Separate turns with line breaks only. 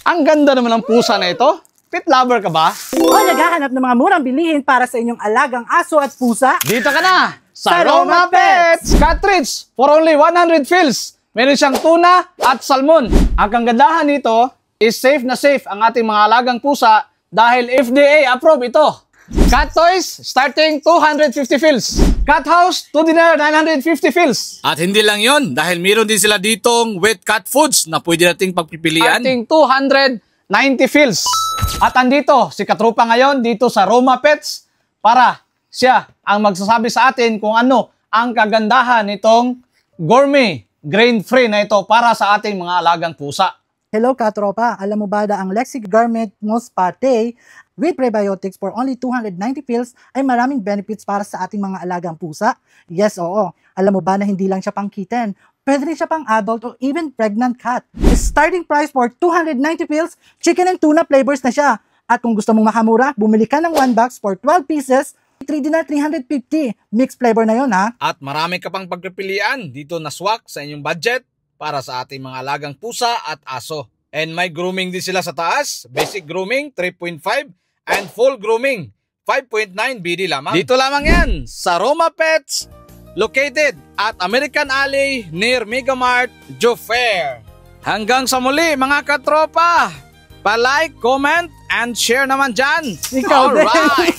Ang ganda naman ng pusa na ito. Pet lover ka ba?
O naghahanap ng mga murang bilihin para sa inyong alagang aso at pusa?
Dito ka na sa Roma Pets! Cartridge for only 100 fills. Meron siyang tuna at salmon. Ang kagandahan nito is safe na safe ang ating mga alagang pusa dahil FDA approved ito. Cat toys starting 250 fills. Cat house to dinner 950 fills.
At hindi lang yon, dahil meron din sila ditong wet cat foods na pwede nating pagpipilian.
Ating 290 fills. At andito si Katropa ngayon dito sa Roma Pets para siya ang magsasabi sa atin kung ano ang kagandahan nitong gourmet grain-free na ito para sa ating mga alagang pusa.
Hello Katropa, alam mo ba na ang Lexi Gourmet Mousse Pate with prebiotics for only 290 pills ay maraming benefits para sa ating mga alagang pusa? Yes, oo. Alam mo ba na hindi lang siya pang kitten? Pwede rin siya pang adult or even pregnant cat. The starting price for 290 pills, chicken and tuna flavors na siya. At kung gusto mong makamura, bumili ka ng 1 box for 12 pieces, 3 dinar 350. Mixed flavor na yon ha.
At marami ka pang pagpipilian dito na swak sa inyong budget para sa ating mga alagang pusa at aso. And may grooming din sila sa taas. Basic grooming, 3.5 and full grooming, 5.9 BD lamang. Dito lamang yan sa Roma Pets, located at American Alley near Megamart, Joe Fair. Hanggang sa muli mga katropa, pa-like, comment, and share naman dyan.
Ikaw din.
Alright!